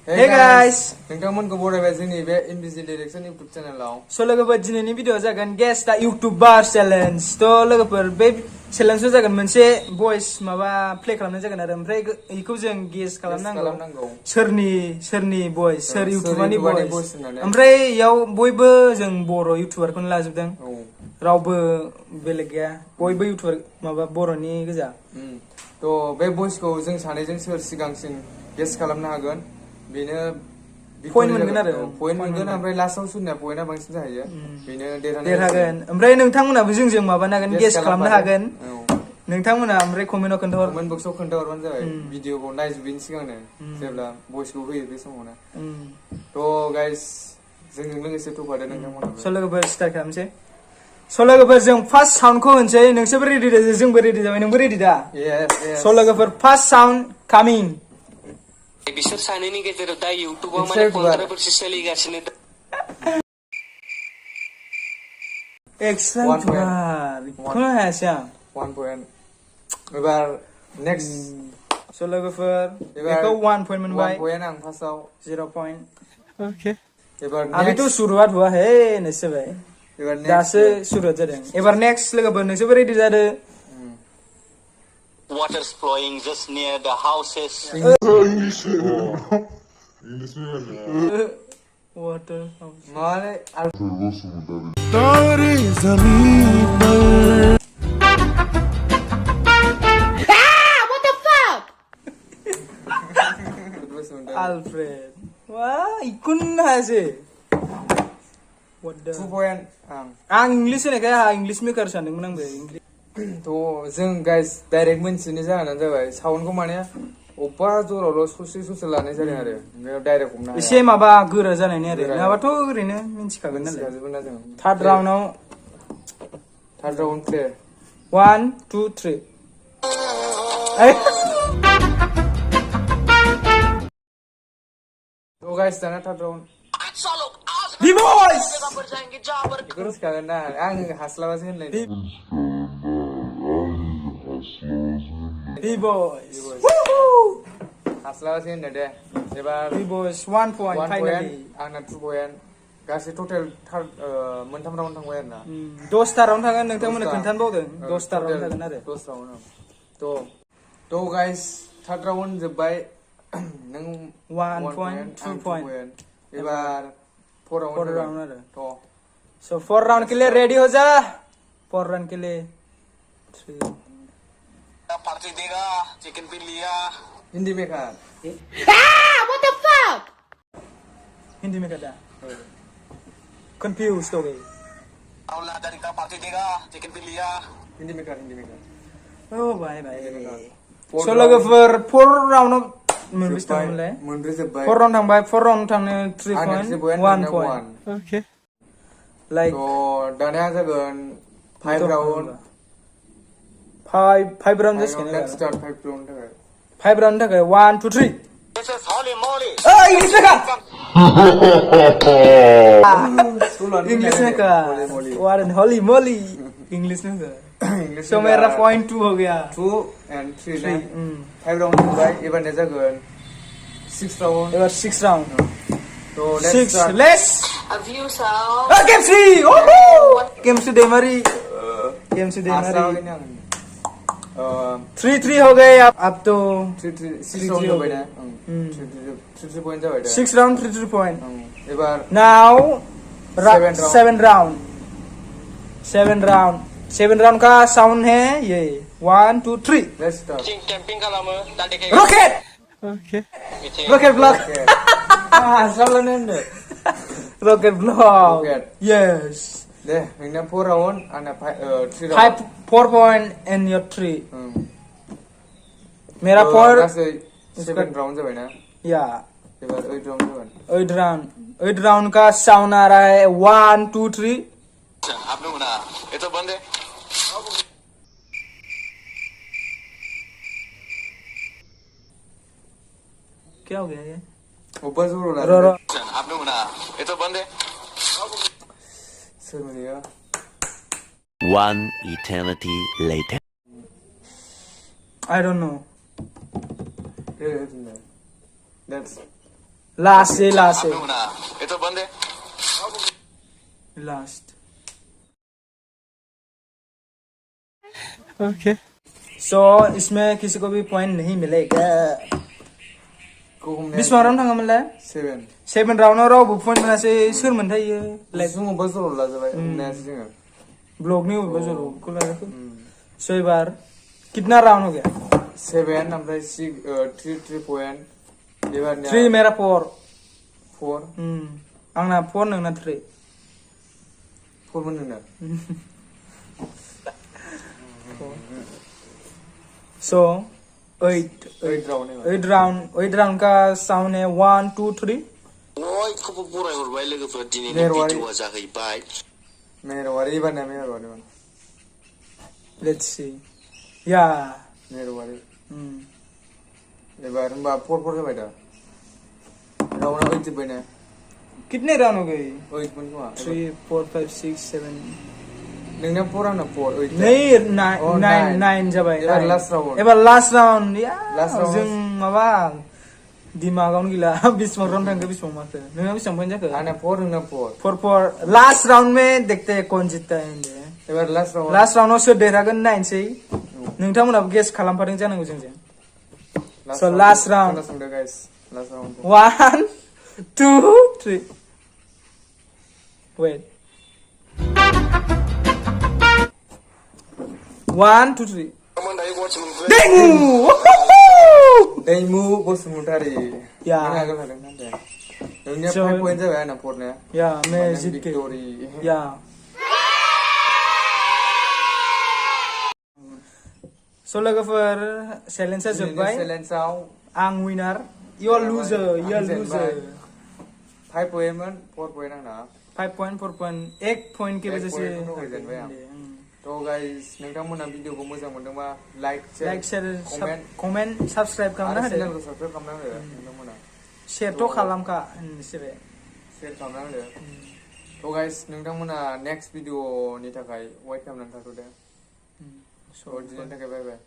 Hey guys, नोंथांमोनखौ बरायबाय जोंनि बे इनबिजि direction YouTube चेनेलाव। So लोगोफोर दिनैनि भिडिअ जागोन गेस दा YouTuber challenge। तो लोगोफोर बे चेलेन्जआ जागोन मोनसे भइस माबा प्ले खालामनाय जागोन आरो ओमफ्राय इखौ जों गेस खालामनांगौ सोरनि भइस सोर इउटुबारनि भइस ओमफ्राय इयाव बयबो जों बर' इउटुबारखौनो लाजोबदों रावबो बेलेग गैया बयबो इउटुबार माबा बर'नि गोजा तो बे भइसखौ जों सानैजों सोर सिगांसिन गेस खालामनो हागोन बेनो पइन्ट मोनगोन आरो पइन्ट मोनगोन ओमफ्राय लास्टआव सोरनिया पइन्टआ बांसिन जाहैयो बेनो देरहागोन ओमफ्राय नोंथांमोनाबो जोंजों माबानो हागोन गेस खालामनो हागोन नोंथांमोना ओमफ्राय कमेन्ट बक्सआव खोन्थाहरबानो जाबाय भिडिअखौ नायजोबैनि सिगांनो जेब्ला भइसखौ होयो बे समावनो तो गाइस जोंजों लोगोसे थफादो नोंथांमोनाबो स' लोगोफोर स्टार्ट खालामसै स' लोगोफोर जों फार्स्ट साउन्डखौ होनसै नोंसोरबो रेडि दा जोंबो रेडि जाबाय नोंबो रेडि दा स' लोगोफोर फार्स्ट साउन्ड कामिं बिसोर सानैनि गेजेराव दा इउटुबाव माने कन्ट्रोभार्सि सोलिगासिनो एक्सट्रा खोना हायासै आं 1 पइन्ट एबार नेक्स्ट स' लोगोफोर बेखौ 1 पइन्ट मोनबाय 1 पइन्ट आं फार्स्टआव 0 पइन्ट ओके एबार अभी तो शुरुआत हुआ है नोंसोरबाय एबार दासो शुरुआत जादों एबार नेक्स्ट लोगोफोर नोंसोरबो रेडि जादो Water's flowing just near the houses. Water house. माने तारे ज़मीन पर What the fuck? Alfred. Wah, ikun hasil. What the? 2 point आं इंग्लिश होनायखाय आंहा इंग्लिश मेकार सानदोंमोन आंबो तो जों गाइस डाइरेक्ट मोनथिनो जाहोनानो जाबाय साउन्डखौ माने अबेबा जरावल' ससे लानाय जादों आरो बेयाव डाइरेक्ट हमनो हाया एसे माबा गोरा जानायनि आरो नङाबाथ' ओरैनो मिन्थिखागोन नालाय जों थार्ड राउन्डआव प्ले 1 2 3 तो गाइस दाना थार्ड राउन्ड V-Boys बेखौ रोंखागोन ना आं हास्लाबासो होनलाय V-Boys हास्लाबासो होनदो दे एबार V-Boys 1 point finally आंना 2 पइन्ट गासै टटेल मोनथाम राउन्ड थांबाय आरोना 10 था राउन्ड थागोन नोंथांमोना खोन्थानो बावदों 10 था राउन्ड थागोन आरो 10 राउन्ड तो गाइस थार्ड राउन्ड जोब्बाय नों 1 point 2 point एबार 4 राउंड आरो तो सो 4 राउंड के लिए रेडी हो जा 4 रन के लिए 3 पार्टी देगा चिकन भी लिया हिंदी में कहा What the fuck? हिंदी में कहता कंफ्यूज हो गई राहुल नादारी का पार्टी देगा चिकन भी लिया हिंदी में कहा ओ भाई सो लोगोफोर 4 राउन्ड मोनबेसे थांबायलाय मोनब्रै जोब्बाय 4 राउन्ड थांबाय 4 राउन्ड थांनो 3 पॉइंट 1 पॉइंट ओके लाइक तो दानिया जागोन 5 राउन्ड 5 राउन्ड जासिगोन लेट्स स्टार्ट 5 राउन्ड थाखाय 5 राउन्ड थाखाय 1 2 3 This is holy moly. English में का इंग्लिश में का वारन होली मोली इंग्लिश में का सो मेरा पॉइंट 2 हो गया 2 and 3 ना 5 राउन्ड जोब्बाय एबार ने जागोन 6 राउन्ड एबार 6 राउन्ड तो 6 लेस A view sound. Gemsri ओहो Gemsri Daimary Gemsri Daimary 3 हो गए अब तो 6 राउन्ड हो गए ना 3 पॉइंट जाबाय 6 राउन्ड 3 पॉइंट एबार नाउ 7 राउंड का साउंड है ये 1 2 3 लेट्स स्टार्ट Camping खालामो दा देखे रॉकेट रॉकेट ब्लॉक सालानो रॉकेट ब्लॉक यस दे नोंना 4 राउन्ड आंना 3 राउन्ड 4 पॉइंट एंड योर 3 मेरा 4 गासै 7 राउन्ड जाबाय ना या एबार 8 राउन्ड जागोन 8 राउंड का साउंड आ रहा है 1 2 3 आपने बोला ये तो बंद है क्या हो गया ये ऊपर जोर हो रहा रो आपने बोला ये तो बंद है सर मिलेगा 1 eternity later. I don't know. That's Last है last है ये तो बंद है last. Okay. So इसमें किसी को भी पॉइंट नहीं मिलेगा. बिस्मा राउंड थांगा मोनलाय 7 राउंडआव रावबो पॉइंट मोनासै सोर मोनथायो लाइक जों बस जर लाजाबाय हमनायासै जोङो ब्लॉगनि बबेबा जरखौ लायाखै सो एबार कितना राउंड हो गया 7 ओमफ्राय 3 पॉइंट एबारनिया 3 मेरा 4 आंना 4 नोंना 3 4 मोन नोंना So 8 राउंड का साउंड है 1 2 3 ओइ खबर बराय हरबाय लोगोफोर दिनैनि भिडिअआ जाहैबाय मेहरबारि बाना मेहरबारि Let's see. Yeah. मेहरबारि एबार होनबा 4 जाबाय दा राउंडआ 8 जोबबाय ना कितने राउंड हो गए 8 मोन खोमा 3 4 5 6 7 नोंना 4 आंना 4 8 नहीं 9 जाबाय एबार लास्ट राउंड या जों माबा दिमागावनो गैला बिसिबां राउंड थांखो बिसिबां मारखो नोंना बेसेबां पॉइंट जाखो आंना 4 नोंना 4 लास्ट राउंड में देखते हैं कौन जीतता है एबार लास्ट राउंडआव सोर देरहागोन नायनोसै नोंथांमोनाबो गेस खालामफादों जानांगौ जोंजों So last round. Guys. Last round. 1 2 3 Wait 1 2 3 Dwimu Basumatary Ya. नोंनिया 5 पॉइंट जाबाय आंना 4 ना या मैं जीत गई या So लोगोफोर चेलेन्जआ जोबबाय चेलेन्जआव आं विनार you're loser 5 पॉइंट मोन 4 पॉइंट आंना 5 पॉइंट 4 पॉइंट 1 पॉइंट की वजह से तो गाइस नोंथांमोना भिडिअखौ मोजां मोनदोंबा लाइक शेयर कमेन्ट सब्सक्राइब खालामना होदो चेनेलखौ सब्सक्राइब खालामना होदो नोंथांमोना शेयर थ' खालामखा नोंसोरो शेयर खालामना होदो तो गाइस नोंथांमोना नेक्स्ट भिडिअनि थाखाय वेट खालामनानै थाथ'दो So, दिनैनि थाखाय बाय बाय